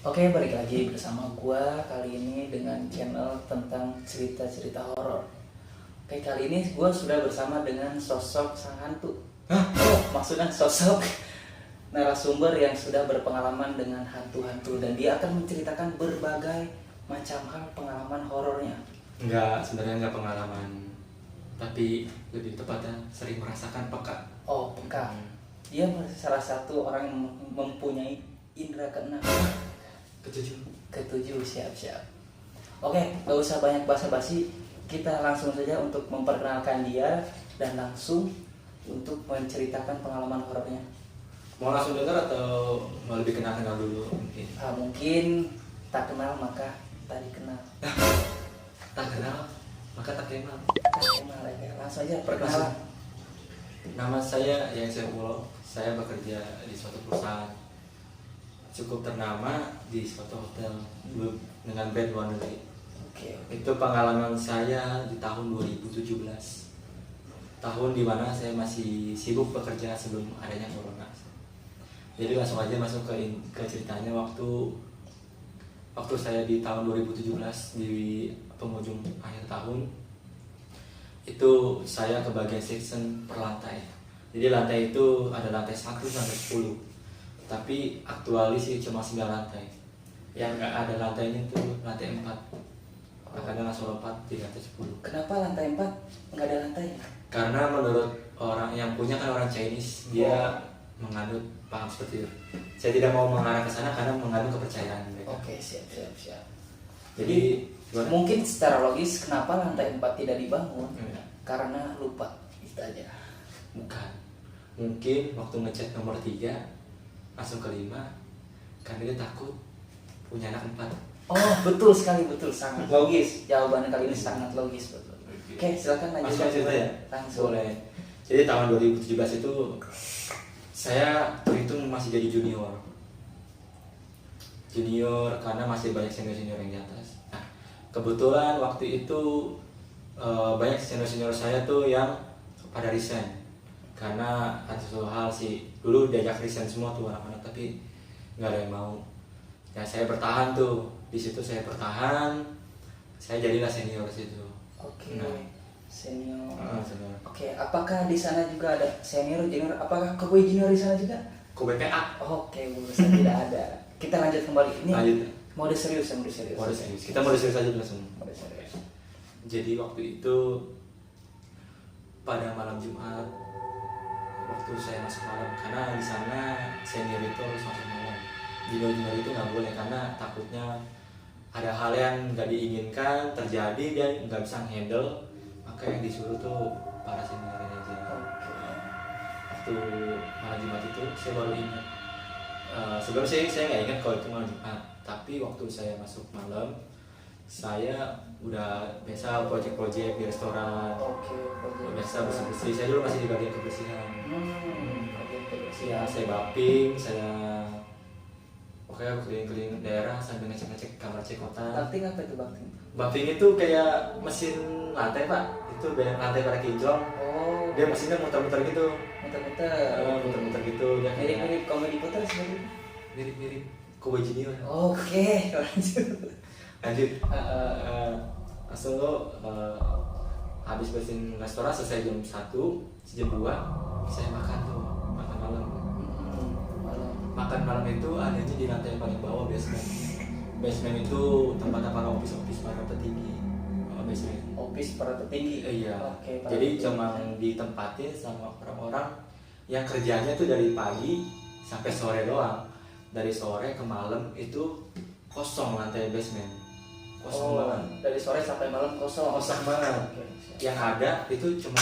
Oke, balik lagi bersama gua kali ini dengan channel tentang cerita-cerita horor. Oke, kali ini gua sudah bersama dengan sosok sang hantu. Oh, maksudnya sosok narasumber yang sudah berpengalaman dengan hantu-hantu dan dia akan menceritakan berbagai macam hal pengalaman horornya. Sebenarnya enggak pengalaman, tapi lebih tepatnya sering merasakan peka. Oh, peka. Dia salah satu orang yang mempunyai indera keenam. Ketujuh, siap. Oke, gak usah banyak basa-basi, kita langsung saja untuk memperkenalkan dia dan langsung untuk menceritakan pengalaman horornya. Mau langsung dengar atau mau lebih kenal-kenal dulu mungkin? Mungkin tak kenal maka tak dikenal. Tak kenal maka tak kenal. Tak kenal ya, langsung aja perkenalan. Nama saya Yang Pulo. Saya bekerja di suatu perusahaan cukup ternama di suatu hotel dengan brand luar negeri. Oke. Itu pengalaman saya di tahun 2017. Tahun dimana saya masih sibuk bekerja sebelum adanya corona. Jadi langsung aja masuk ke ceritanya waktu saya di tahun 2017 di penghujung akhir tahun. Itu saya ke bagian section per lantai. Jadi lantai itu ada lantai 1 sampai 10. Tapi aktualis sih cuma 9 lantai. Yang nggak ada lantainya itu lantai 4. Makanya langsung lompat di lantai 10. Kenapa lantai 4 nggak ada lantai? Karena menurut orang yang punya kan orang Chinese, dia menganut paham seperti itu. Saya tidak mau mengarah ke sana karena menganut kepercayaan mereka. Oke, siap. Jadi mungkin secara logis kenapa lantai 4 tidak dibangun? Ya. Karena lupa, itu aja. Bukan. Mungkin waktu ngechat nomor 3 langsung ke 5 karena dia takut punya anak 4. Oh, betul sekali, sangat logis. Jawabannya kali ini sangat logis, betul. Oke, silakan lanjut. Langsung cerita ya? Langsung. Boleh. Jadi tahun 2017 itu saya terhitung masih jadi junior karena masih banyak senior yang di atas. Nah, kebetulan waktu itu banyak senior saya tuh yang pada resign karena ada suatu hal sih, dulu diajak resign semua tuh anak-anak tapi nggak ada yang mau. Ya saya bertahan tuh di situ, saya jadilah senior situ. Oke. Nah, Senior. senior. Oke, apakah di sana juga ada senior, junior? Apakah Kobe junior di sana juga? BPA. Oke, bukan tidak ada. Kita lanjut kembali. Ini Lanjut. mode serius. Kita mode serius aja langsung. Mode serius. Jadi waktu itu pada malam Jumat, waktu saya masuk malam, karena di sana senior itu harus masuk malam. Junior itu nggak boleh karena takutnya ada hal yang nggak diinginkan terjadi dan nggak bisa handle, maka yang disuruh tuh para seniornya aja. Waktu malam Jumat itu saya baru ingat. Sebelumnya saya nggak ingat kalau itu malam Jumat, tapi waktu saya masuk malam, saya udah biasa project di restoran. Oke. Biasa bersih-bersih. Saya dulu masih di bagian kebersihan. Oke. Saya bapping, pokoknya keliling-keliling daerah sambil ngecek kamar cek kota. Bapping apa itu bapping? Bapping itu kayak mesin lantai pak, itu banyak lantai pada kinclong. Oh. Dia mesinnya muter-muter gitu. Muter-muter gitu. Dia mirip komedi putar seperti itu. mirip Kobe Junior. Oke, lanjut. Langsung habis bersihin restoran selesai jam 1, jam 2 saya makan malam. Makan malam itu adanya di lantai paling bawah, basement itu tempatnya para office para petinggi. Basement Office para petinggi. Iya. Oke, Jadi cuma ditempatin sama orang-orang yang kerjanya tuh dari pagi sampai sore doang. Dari sore ke malam itu kosong lantai basement. Kosong banget. Dari sore sampai malam kosong. Kosong banget. Okay. Yang ada itu cuma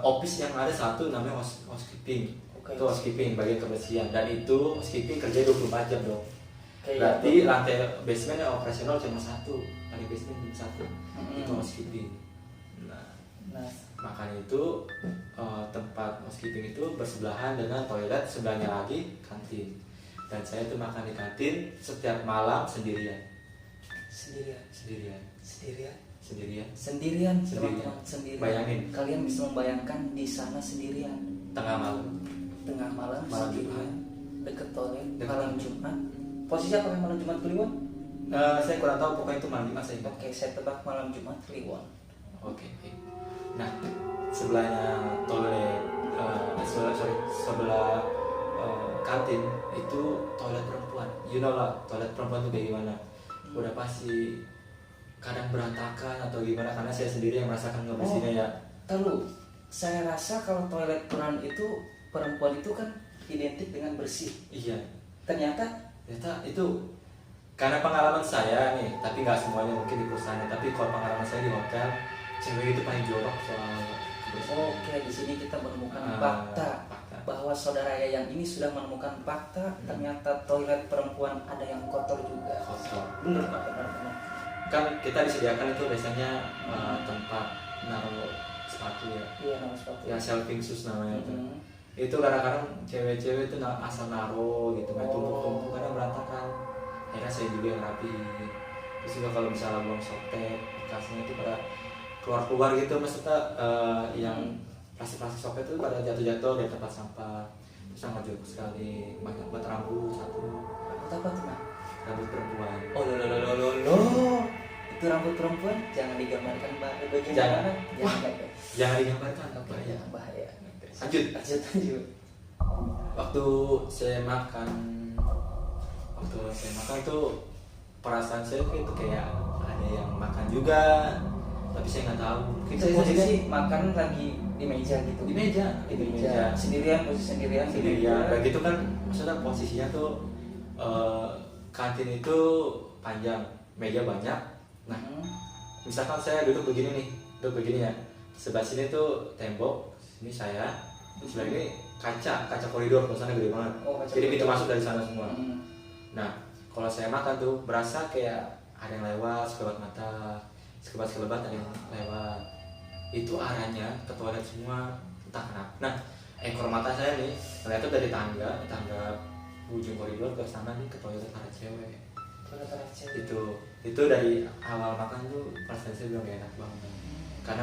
office yang ada satu namanya housekeeping. Okay. Itu housekeeping bagian kebersihan, dan itu housekeeping kerja 24 jam dong. Okay, berarti ya, lantai basement yang operasional cuma satu, lantai basement cuma satu. Itu housekeeping. Nah, makanya itu tempat housekeeping itu bersebelahan dengan toilet, sebelahnya lagi kantin. Dan saya tuh makan di kantin setiap malam sendirian. Teman-teman, sendirian. Bayangin. Kalian bisa membayangkan di sana sendirian. Tengah malam Malam Jumat. sendirian. Deket toilet. Malam Jumat. Posisi apakah malam Jumat Kliwon? Saya kurang tahu, pokoknya itu malam Jumat saya ingat. Oke, saya tebak malam Jumat Kliwon. Oke. Nah, sebelahnya toilet, sebelah kantin itu toilet perempuan. You know lah, toilet perempuan itu kayak gimana. Udah pasti kadang berantakan atau gimana, karena saya sendiri yang merasakan ngebersihinnya ya. Lalu, saya rasa kalau toilet perempuan itu kan identik dengan bersih. Iya. Ternyata itu karena pengalaman saya nih, tapi nggak semuanya mungkin di perusahaan, tapi kalau pengalaman saya di hotel, cewek itu paling jorok soal kebersihan. oke, di sini kita menemukan fakta bahwa saudara yang ini sudah menemukan fakta ternyata toilet perempuan ada yang kotor juga. Kotor. Benar Pak, benar. Kan kita disediakan itu biasanya tempat naruh sepatu ya. Iya, nama sepatu. Ya shelving shoes namanya itu. Mhm. Itu kadang-kadang cewek-cewek itu asal naruh gitu, main tumpuk-tumpuk, kadang berantakan. Akhirnya saya juga yang rapi. Terus juga kalau misalnya buang softtek, bekasnya itu pada keluar-keluar gitu, maksudnya yang plastik-plastik softtek itu pada jatuh-jatuh di tempat sampah. Terus sangat jorok sekali, banyak buat rambut satu. Rambut apa tuh, Mas? Rambut perempuan. Oh, lo. Itu rambut perempuan jangan digambarkan bagian Jangan. mana. Jangan digambarkan apa ya. Bahaya. Lanjut. Waktu saya makan tuh perasaan saya itu kayak ada yang makan juga, tapi saya nggak tahu. Itu posisi makan lagi di meja gitu. Di meja. Sendirian, posisi sendirian. Kayak gitu kan, maksudnya posisinya tuh kantin itu panjang, meja banyak. Nah, misalkan saya duduk begini ya. Sebelah sini tuh tembok, ini saya, sebelah ini kaca koridor, kosannya gede banget. Jadi pintu masuk dari sana semua. Nah, kalau saya makan tuh berasa kayak ada yang lewat sekelebat mata, sekelebat ada yang lewat. Itu arahnya ke toilet semua, entah kenapa. Nah, ekor mata saya nih ternyata dari tangga ujung koridor ke sana nih ke toilet arah cewek. Itu dari awal makan tuh perasaan saya bilang gak enak banget. Karena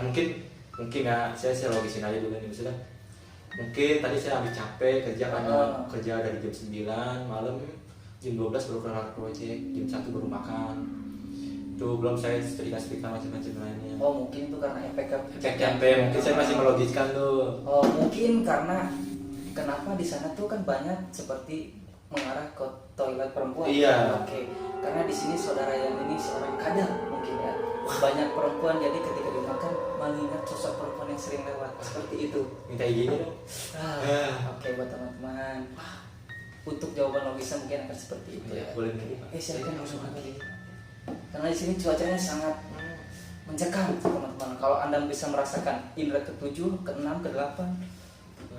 mungkin ya saya logisin aja dulu nih, maksudnya mungkin tadi saya habis capek kerja dari jam 9 malam, jam 12 baru kelar proyek, jam 1 baru makan. Itu belum saya setrika macam-macam lainnya. Oh, mungkin itu karena efek capek, mungkin saya masih melogiskan tuh. Oh, mungkin karena kenapa di sana tuh kan banyak seperti mengarah ke toilet perempuan. Iya. Oke. Karena di sini saudara yang ini seorang kadal mungkin ya. Banyak perempuan, jadi ketika dimakan mengingat sosok perempuan yang sering lewat seperti itu. Minta IG-nya dong. Oke, buat teman-teman. Untuk jawaban logisnya mungkin akan seperti itu ya. Boleh nih. Silakan langsung lagi. Karena di sini cuacanya sangat mencekam teman-teman. Kalau Anda bisa merasakan indera ke-7, ke-6, ke-8,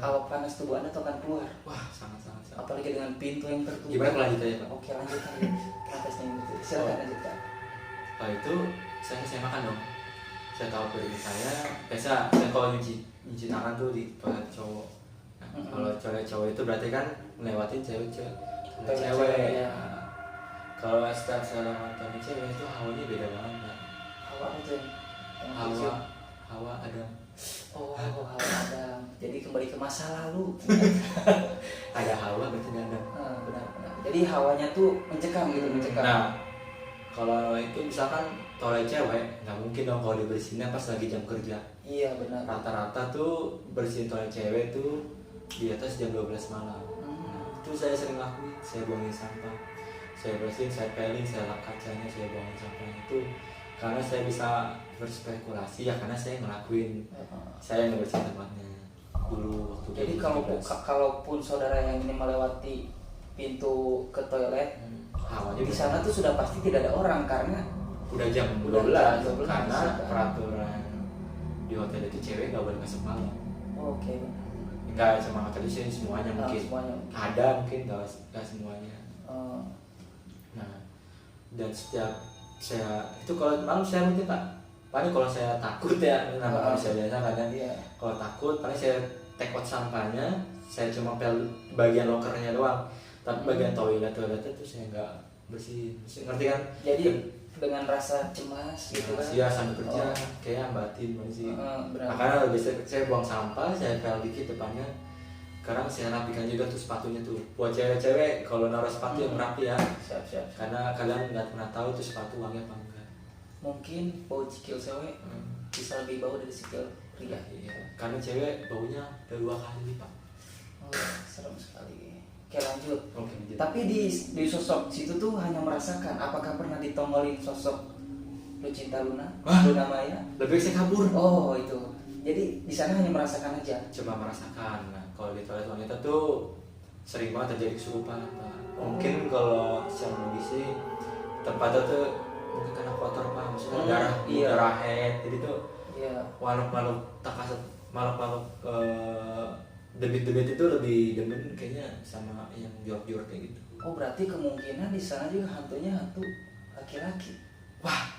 hawa panas tubuh Anda tuh akan keluar. Wah, sangat. Apalagi dengan pintu yang tertutup. Gimana kelanjutannya, Pak? Oke, lanjutkan ya. Kenapa saya gitu? Silakan lanjutkan. Setelah itu saya makan dong. Saya tahu piring saya. Biasa saya kalau nyuci tangan tuh di toilet cowok. Nah, kalau cowok itu berarti kan melewatin cewek. Ya. Kalau setiap saya lewatin cewek itu hawanya beda banget. Nah. Hawa apa tuh? Hawa ada. Oh, hawa Adam. Jadi kembali ke masa lalu. Ada hawa berarti ada. Benar. Jadi hawanya tuh mencekam. Nah, kalau itu misalkan toilet cewek, nggak mungkin dong kalau dibersihinnya pas lagi jam kerja. Iya, benar. Rata-rata tuh bersihin toilet cewek tuh di atas jam 12 malam. Nah, itu saya sering lakuin. Saya buangin sampah, saya bersihin, saya pelin, saya lap kacanya, saya buangin sampah itu. Karena saya bisa berspekulasi ya, karena saya ngelakuin, saya ngebersihin tempatnya dulu waktu. Jadi kalaupun saudara yang ini melewati pintu ke toilet, hawanya di sana tuh sudah pasti tidak ada orang karena udah jam 12, karena peraturan di hotel itu cewek nggak boleh masuk malam. Oke. Nggak cuma hotel di sini, semuanya mungkin. Ada mungkin nggak semuanya. Nah, dan setiap saya itu kalau malam saya mungkin paling kalau saya takut ya, nama manusia biasa kadang kalau takut paling saya take out sampahnya, saya cuma pel bagian lokernya doang, tapi bagian toiletnya tuh saya nggak bersih, ngerti kan? Jadi dengan rasa cemas gitu kan? Iya, sambil kerja kayak batin bersih. Makanya biasanya saya buang sampah, saya pel dikit depannya, sekarang saya rapikan juga tuh sepatunya tuh buat cewek-cewek kalau naruh sepatu yang rapi ya, Siap. karena kalian nggak pernah tahu tuh sepatu wangi apa enggak. Mungkin bau sikil cewek bisa lebih bau dari sikil pria. Iya, karena cewek baunya udah 2 kali lipat. Oh, serem sekali. Oke, lanjut. Oke, lanjut. Tapi di sosok situ tuh hanya merasakan. Apakah pernah ditongolin sosok Lucinta Luna, Wah. Luna Maya? Lebih baik saya kabur. Oh, itu. Jadi di sana hanya merasakan aja. Coba merasakan. Nah, kalau di toilet wanita tuh sering banget terjadi kesurupan, Pak. Mungkin kalau secara medis sih tempatnya tuh mungkin karena kotor, Pak. Maksudnya darah, iya. darah head. Jadi tuh Iya. makhluk-makhluk tak kasat, makhluk-makhluk debit-debit itu lebih demen kayaknya sama yang jorok-jorok kayak gitu. Oh, berarti kemungkinan di sana juga hantunya hantu laki-laki. Wah,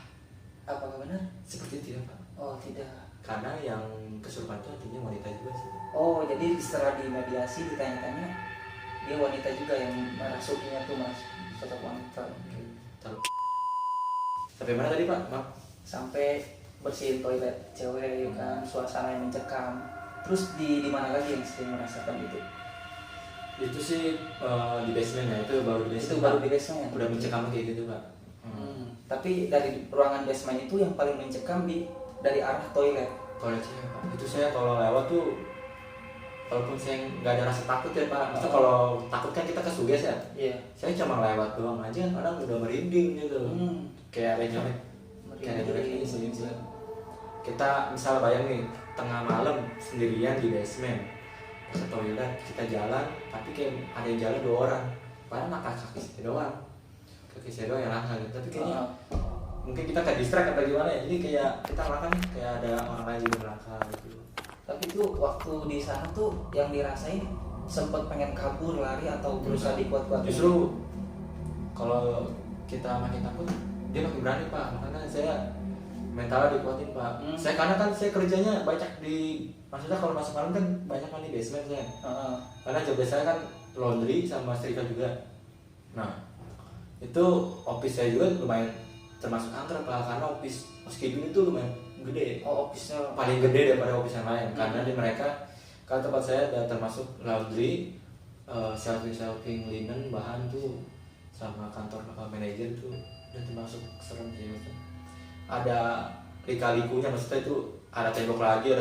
Apakah benar? seperti itu tidak, Pak. Oh, tidak. Karena yang kesurupan itu artinya wanita juga sih. Oh, jadi setelah dimediasi ditanya-tanya, dia wanita juga yang merasukinya tuh mas, sosok wanita. Sampai mana tadi, Pak? Maaf. Sampai bersihin toilet cewek kan, suasana yang mencekam. Terus di mana lagi yang sering merasakan itu? Itu sih di basement ya, itu baru di basement. Itu baru di basement. Udah mencekam kayak gitu, Pak. Tapi dari ruangan basement itu yang paling mencekam dari arah toilet. Toilet saya, Pak. Itu saya kalau lewat tuh, walaupun saya nggak ada rasa takut ya, Pak. Maksudnya kalau takut kan kita kesuges ya. Iya. Saya cuma lewat doang aja, kadang udah merinding gitu. Kayak ada nyampe, kayak ada nyampe sih. Kita misal bayang nih, tengah malam sendirian di basement ke toilet, kita jalan, tapi kayak ada yang jalan 2 orang. Padahal kaki saya doang. Kaki saya doang yang langkah gitu. Tapi kayaknya mungkin kita ke distract atau gimana ya. Jadi kayak kita makan nih, kayak ada orang lain juga melangkah gitu. Tapi tuh waktu di sana tuh yang dirasain sempet pengen kabur lari atau berusaha dikuat-kuatin. Justru kalau kita makin takut, dia makin berani, Pak. Makanya saya mentalnya dikuatin, Pak. Saya karena kan saya kerjanya banyak maksudnya kalau masuk malam kan banyak kan di basement saya. Karena job saya kan laundry sama setrika juga. Nah, itu office saya juga lumayan termasuk angker, Pak, karena office Moskidun itu lumayan gede. Oh, office-nya Paling gede daripada office yang lain. Karena di mereka kan tempat saya ada termasuk laundry, shelving linen, bahan tuh sama kantor manajer tuh udah termasuk serem sih. Ada lika-likunya, maksudnya itu ada tembok lagi.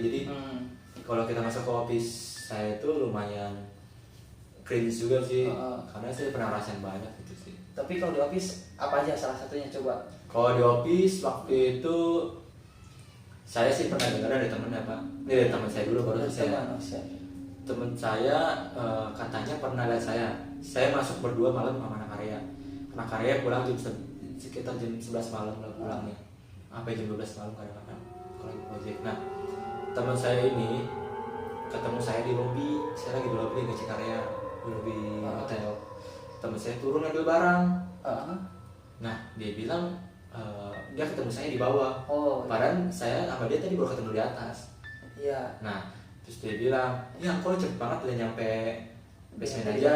Jadi kalau kita masuk ke office saya itu lumayan cringe juga sih, karena saya pernah rasain banyak gitu sih. Tapi kalau di office apa aja salah satunya coba? Kalau di office waktu itu saya sih pernah dengar dari temen ya, Pak. Ini dari teman saya dulu baru saya. Temen saya katanya pernah lihat saya masuk berdua malam sama anak karya. Anak karya pulang sekitar jam 11 malam lah pulangnya, sampai jam 12 malam kadang-kadang kalau lagi project. Nah, teman saya ini ketemu saya di lobi, saya lagi di lobi di Cikarya, di lobi hotel. Teman saya turun ambil barang. Nah, dia bilang dia ketemu saya di bawah. Padahal saya sama dia tadi baru ketemu di atas. Iya. Nah, terus dia bilang, ya kok cepet banget udah nyampe basement aja.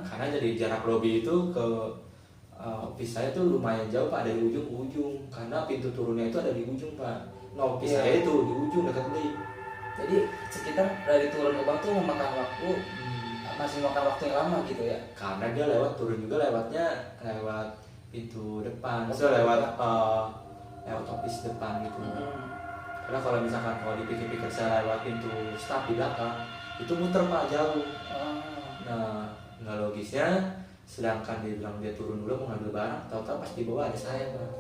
Karena dari jarak lobi itu ke office saya tuh lumayan jauh, Pak, dari ujung ke ujung. Karena pintu turunnya itu ada di ujung, Pak. Nah, office saya itu di ujung dekat lift. Jadi sekitar dari turun ke bawah tuh memakan waktu, masih makan waktu yang lama gitu ya? Karena dia lewat turun juga lewat pintu depan, maksudnya lewat office depan gitu. Karena kalau misalkan kalau dipikir-pikir saya lewat pintu staff di belakang, itu muter, Pak, jauh. Nah, nggak logisnya. Sedangkan dia bilang dia turun dulu mau ngambil barang, tahu-tahu pas di bawah ada saya, Pak.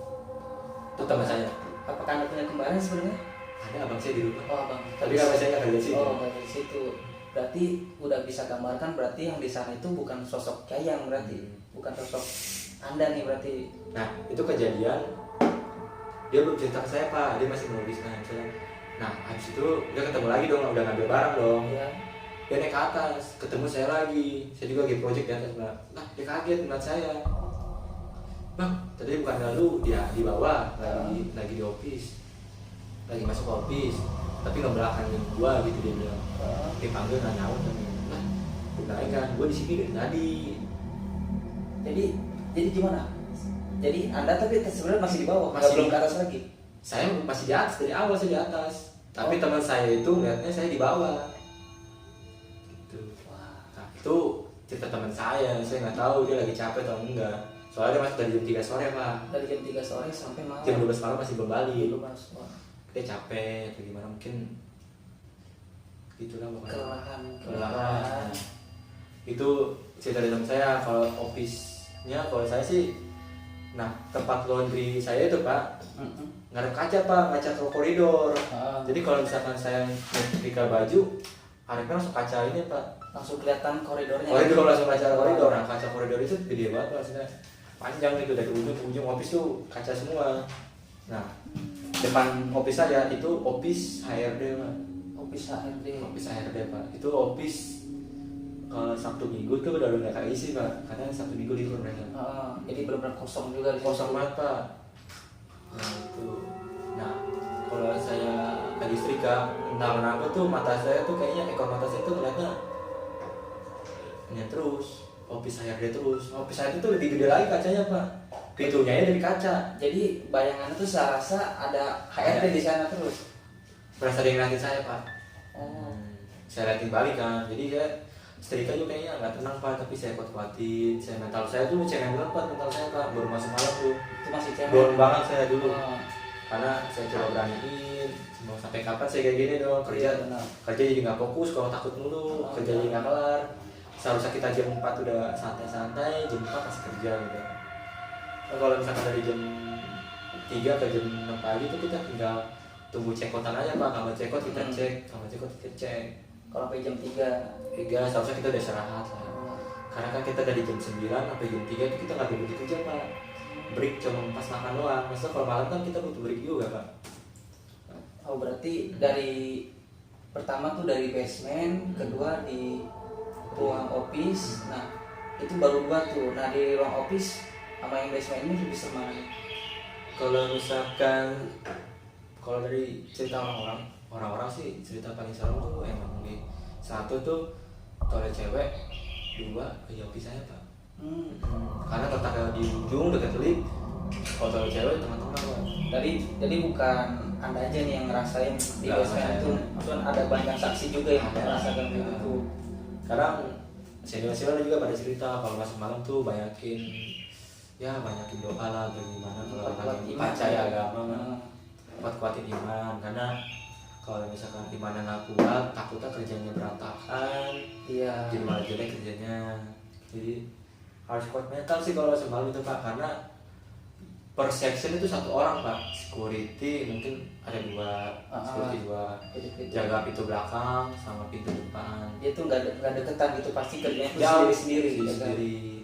Itu teman saya. Apakah Anda punya kembaran sebenarnya? Ada abang saya di rumah. Oh, abang. Tapi abang saya nggak kerja di situ. Oh, nggak di situ. Berarti udah bisa gambarkan berarti yang di sana itu bukan sosok Kyayang berarti, bukan sosok Anda nih berarti. Nah, itu kejadian dia belum cerita ke saya, Pak. Dia masih menulis misalnya. Nah, habis itu dia ketemu lagi dong, udah ngambil barang dong. Iya. Dia naik ke atas, ketemu saya lagi. Saya juga lagi project di atas, Pak. Nah, dia kaget melihat saya. Bang, tadi bukan lalu dia di bawah, lagi di office. Lagi masuk office, tapi nggak belakangin gua gitu dia bilang. Dipanggil nggak nyaut kan. Lah, udah kan, gua di sini dari tadi. Jadi gimana? Jadi Anda tapi sebenarnya masih di bawah, belum ke atas lagi. Saya masih di atas, dari awal saya di atas. Tapi teman saya itu melihatnya saya di bawah. itu cerita teman saya nggak tahu dia lagi capek atau enggak. Soalnya dia masuk dari jam 3 sore pak. Dari jam 3 sore sampai malam. Jam 12 malam masih belum balik. Belum masuk. Dia capek atau gimana mungkin gitulah pokoknya. Kelelahan. Itu cerita dari teman saya. Kalau office-nya kalau saya sih, nah tempat laundry saya itu pak nggak ada kaca pak, kaca ke koridor. Jadi kalau misalkan saya nyetrika baju, akhirnya masuk kaca ini pak. Langsung kelihatan koridornya. Koridor langsung kaca koridor. Nah kaca koridor itu gede banget pak, maksudnya panjang itu dari ujung ke ujung office tuh kaca semua. Nah depan office saya itu office HRD pak. Office HRD. Office HRD pak. Itu office Sabtu Minggu tuh udah nggak keisi pak, karena Sabtu Minggu libur mereka. Jadi benar-benar kosong juga. Kosong banget pak. Nah itu. Nah kalau saya lagi setrika, entah kenapa tuh mata saya tuh kayaknya ekor mata saya tuh ternyata ini terus. Office HRD terus. Office HRD tuh lebih gede lagi kacanya pak. Pintunya dari kaca. Jadi bayangan itu saya rasa ada HRD di sana terus. Berasa ada yang ngeliatin saya pak. Saya liatin balik kan. Jadi saya setrika juga kayaknya nggak tenang pak. Tapi saya kuat-kuatin. Mental saya tuh cengeng banget pak. Mental saya pak baru masuk malam tuh. Itu masih cengeng. Down banget saya dulu. Karena saya coba beraniin. Mau sampai kapan saya kayak gini dong kerja. Kerja jadi nggak fokus. Kalau takut mulu. Kerja jadi nggak kelar. Seharusnya kita jam 4 udah santai-santai. Jam 4 masih kerja gitu. Kalau misalkan dari jam 3 ke jam 6 pagi itu kita tinggal tunggu cekotan aja pak. Kalau cekot kita cek, kalau cekot kita cek. Kalau sampai jam 3 seharusnya kita udah istirahat lah. Karena kan kita dari jam 9 sampai jam 3 itu kita nggak begitu kerja pak. Break cuma pas makan doang. Maksudnya kalau malam kan kita butuh break juga pak. Oh berarti dari pertama tuh dari basement, kedua di ruang office. Nah itu baru 2 tuh. Nah di ruang office sama yang basement ini lebih seru mana? Kalau misalkan kalau dari cerita orang-orang sih cerita paling seru tuh emang di satu tuh toilet cewek, 2 ke office saya pak. Karena letaknya di ujung dekat lift. Kalau toilet cewek teman-teman pak. Jadi bukan anda aja nih yang ngerasain di basement itu, maksudnya ada banyak saksi juga yang merasakan gitu. Sekarang senior juga pada cerita kalau masuk malam tuh banyakin doa lah bagaimana kalau lagi percaya agama kuat-kuatin iman, karena kalau misalkan imannya nggak kuat takutnya kerjanya berantakan, jadi malah jelek kerjanya. Jadi harus kuat mental sih kalau semalam itu pak, karena per section itu 1 orang pak, security mungkin ada 2, security 2, jaga pintu belakang sama pintu depan. Dia tuh nggak deketan gitu, pasti kerjanya itu sendiri.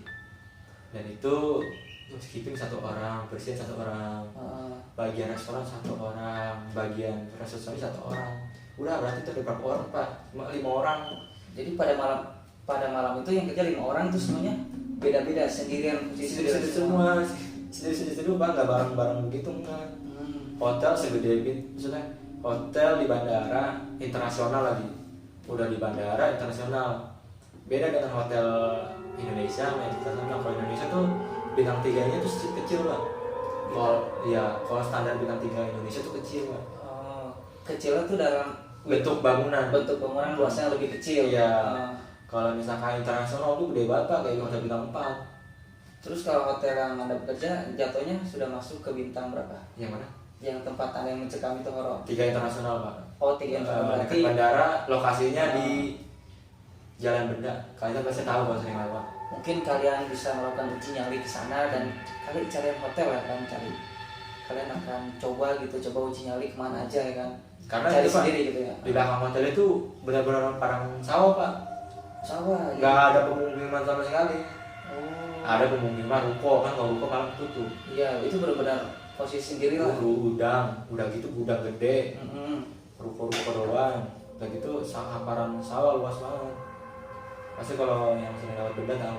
Dan itu housekeeping 1 orang, bersihin 1 orang, bagian restoran 1 orang, bagian resepsionis 1 orang. Udah berarti itu ada berapa orang pak? 5 orang. Jadi pada malam itu yang kerja 5 orang itu semuanya beda-beda, sendirian semua. Sendiri pak, nggak bareng-bareng begitu enggak. Hotel segede maksudnya hotel di bandara internasional lagi. Udah di bandara internasional. Beda dengan hotel Indonesia sama internasional. Kalau Indonesia tuh bintang 3-nya tuh kecil pak. Kalau standar bintang 3 Indonesia tuh kecil pak. Kecilnya tuh dalam bentuk bangunan luasnya lebih kecil. Kalau misalkan internasional tuh gede banget pak, kayak hotel bintang 4. Terus kalau hotel yang anda bekerja jatuhnya sudah masuk ke bintang berapa? Yang mana? Yang tempat anda yang mencekam itu horor. 3 internasional pak. Oh 3 internasional. Dekat bandara, lokasinya di Jalan Benda. Kalian pasti tahu kalau sering lewat. Mungkin kalian bisa melakukan uji nyali ke sana dan kalian cari hotel ya kan, kalian akan coba uji nyali kemana aja ya kan. Karena cari itu, sendiri pak, gitu ya. di belakang hotel itu benar-benar padang sawah pak. Sawah. Nggak ada pemukiman sama sekali. Ada pemukiman ruko kan, kalau ruko malam tutup. Iya, itu benar-benar posisi sendiri lah. Udah gitu gudang gede, ruko-ruko doang. Udah gitu hamparan sawah luas banget. Pasti kalau yang sering lewat Benda tahu.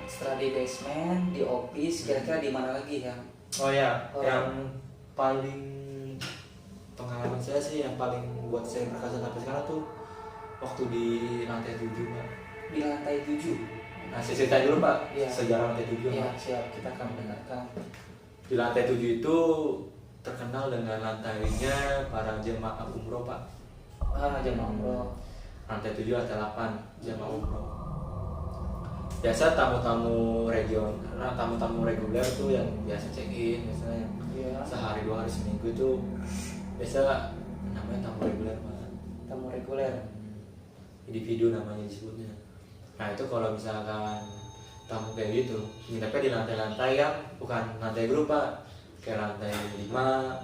Setelah di basement, di office, kira-kira di mana lagi ya? Oh ya, yang paling pengalaman saya sih yang paling buat saya berkesan sampai sekarang tuh waktu di lantai 7 pak. Di lantai 7. Nah, saya cerita dulu pak, ya. Sejarah lantai 7 ya, pak. Siap, kita akan mendengarkan. Di lantai 7 itu terkenal dengan lantainya para jemaah umroh pak. Jemaah umroh. lantai 7 lantai 8 jamaah umroh. Biasa tamu-tamu reguler tuh yang biasa check in biasanya yang Iya. sehari 2 hari seminggu tuh biasa namanya tamu reguler Pak. Tamu reguler. Individu namanya disebutnya. Nah itu kalau misalkan tamu kayak gitu nginepnya di lantai-lantai yang bukan lantai grup Pak, kayak lantai 5,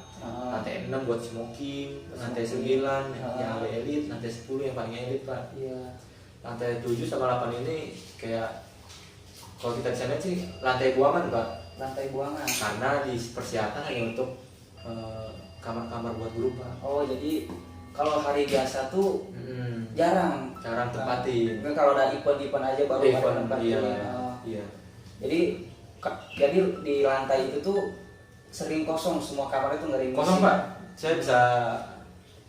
lantai 6 buat smoking, lantai 9 yang elit, lantai 10 yang paling elit Pak. Iya. Lantai 7 sama 8 ini kayak kalau kita bisa lihat sih lantai buangan Pak, Lantai buangan. karena dipersiapkan hanya untuk kamar-kamar buat grup Pak. Oh, jadi kalau hari biasa tuh jarang Tempatin. Mungkin kalau ada event-event aja baru ada tempat. Iya. Oh. Iya. Jadi di lantai itu tuh sering kosong, semua kamar itu nggak ada yang Kosong isi. Pak.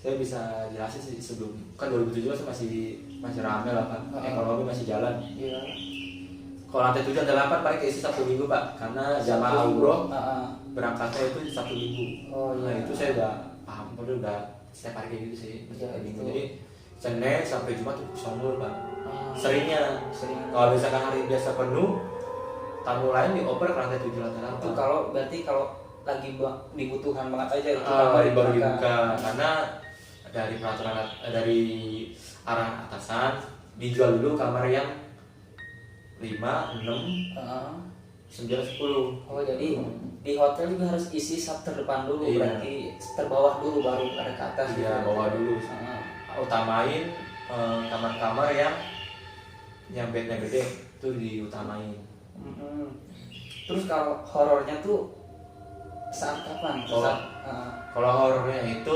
Saya bisa jelasin sih sebelum kan 2017 masih rame lah Pak. Ekonomi masih jalan. Iya. Kalau lantai 7 lantai 8 paling keisi Sabtu Minggu Pak, karena jamaah umroh Heeh. berangkatnya itu Sabtu Minggu. Oh, Nah iya. itu saya udah paham, udah setiap hari kayak gitu sih, Iya, setiap minggu. gitu. Jadi Senin sampai Jumat tuh kosong dulu Pak. Ah. Seringnya. Sering. Kalau misalkan hari biasa penuh, tamu lain dioper ke lantai 7 lantai 8. Itu berarti kalau lagi dibutuhkan banget aja itu Baru dibuka karena dari peraturan dari arah atasan dijual dulu kamar yang 5, 6, Heeh. 9, 10. Oh, jadi di hotel juga harus isi sub terdepan dulu, Iya. berarti terbawah dulu baru ada ke atas. Iya, bawa dulu. Heeh. Utamain kamar-kamar yang bednya gede itu diutamain. Mm-mm. Terus kalau horornya tuh saat kapan? Kalau horornya itu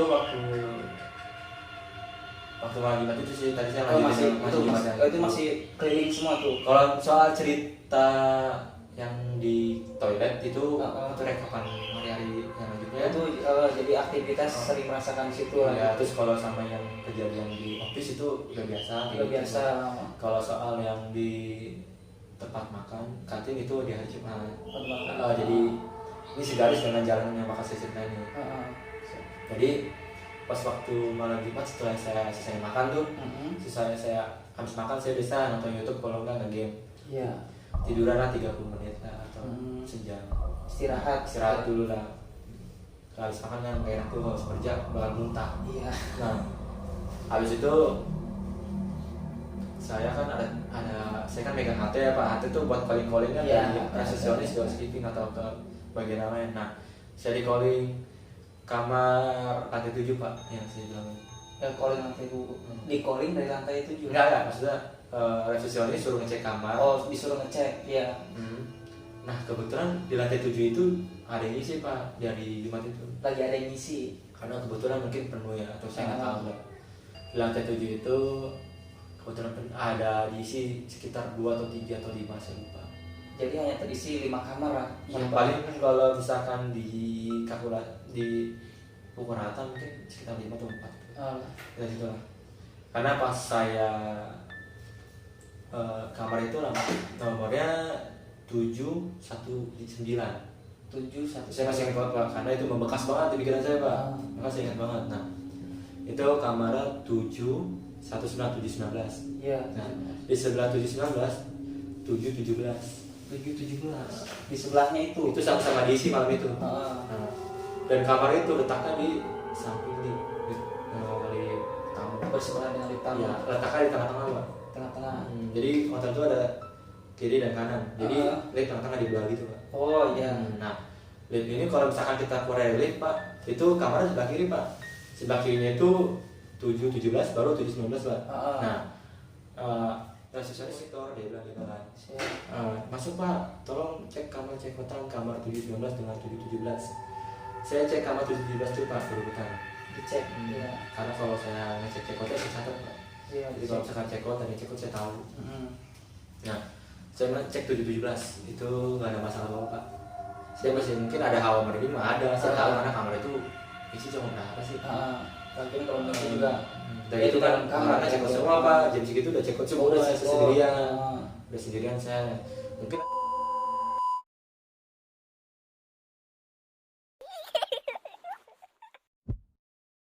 waktu malam Jumat itu sih tadi saya lanjutin Jumatnya. itu masih keliling semua tuh. Kalau soal cerita yang di toilet itu itu rekapan hari-hari yang lanjutnya. Itu jadi aktivitas sering merasakan situ lah. Ya, terus kalau sama yang kejadian di office itu udah biasa. Udah biasa. Kalau soal yang di tempat makan kantin itu di hari Jumat. Jadi ini segaris dengan jalan yang bakal saya ceritain ini. Jadi pas waktu malam Jumat setelah saya selesai makan tuh, selesai saya habis makan saya bisa nonton YouTube, kalau enggak nge-game. Iya. Tiduran lah 30 menit lah atau sejam. Istirahat dulu lah. Habis makan kan kayak enak tuh, habis kerja bakal muntah. Iya. Nah, habis itu saya kan saya kan megang HT ya Pak. HT tuh buat calling kan Iya, dari resepsionis ke skipping atau ke bagian lain. Nah, saya di calling kamar lantai 7 Pak, yang saya bilang. Calling lantai dulu. Di calling dari lantai 7. Enggak, maksudnya resepsionis suruh ngecek kamar. Oh, disuruh ngecek, iya. Nah, kebetulan di lantai 7 itu ada yang isi Pak, dari Jumat itu. Lagi ada yang ngisi. Karena kebetulan mungkin penuh ya, atau saya nggak tahu Pak. Di lantai 7 itu kebetulan ada diisi sekitar 2 atau 3 atau 5, saya lupa. Jadi hanya terisi 5 kamar lah. Yang paling kan kalau misalkan di pukul rata mungkin sekitar 5 atau 4. Dari situ lah. Karena pas saya kamar itu nomornya 719. 7-1. Saya masih ingat Pak, karena itu membekas banget di pikiran saya Pak. Maka saya ingat banget. Nah, itu kamarnya 719. Iya. Nah, di sebelah 719 717. 717. Di sebelahnya itu. Itu sama-sama diisi malam itu. Heeh. Nah, dan kamar itu letaknya di samping di tamu. Bersebelahan dengan lift tamu. Ya, letaknya di tengah-tengah Pak. Tengah-tengah. Jadi hotel itu ada kiri dan kanan. Jadi lift tengah-tengah di belah gitu Pak. Oh iya. Nah, lift ini kalau misalkan kita keluar dari lift Pak, itu kamarnya sebelah kiri Pak. Sebelah kirinya itu 717 baru 719 Pak. Nah, resepsionis sektor dia bilang gitu kan. Masuk Pak, tolong cek hotel kamar 719 dengan 717. Saya cek kamar 717 itu Pak, berurutan. Dicek. Iya. Karena kalau saya ngecek hotel saya catat Pak. Iya. Jadi kalau misalkan cek hotel dan cek saya tahu. Nah, saya cek 717 itu nggak ada masalah apa Pak. Saya masih mungkin ada hawa merinding mah ada. Saya tahu karena kamar itu isi cuma berapa sih? Mungkin kalau mungkin juga. Dan itu kan kamarnya cek semua Pak. Jam segitu udah cek semua. Saya sendirian. Udah sendirian saya. Mungkin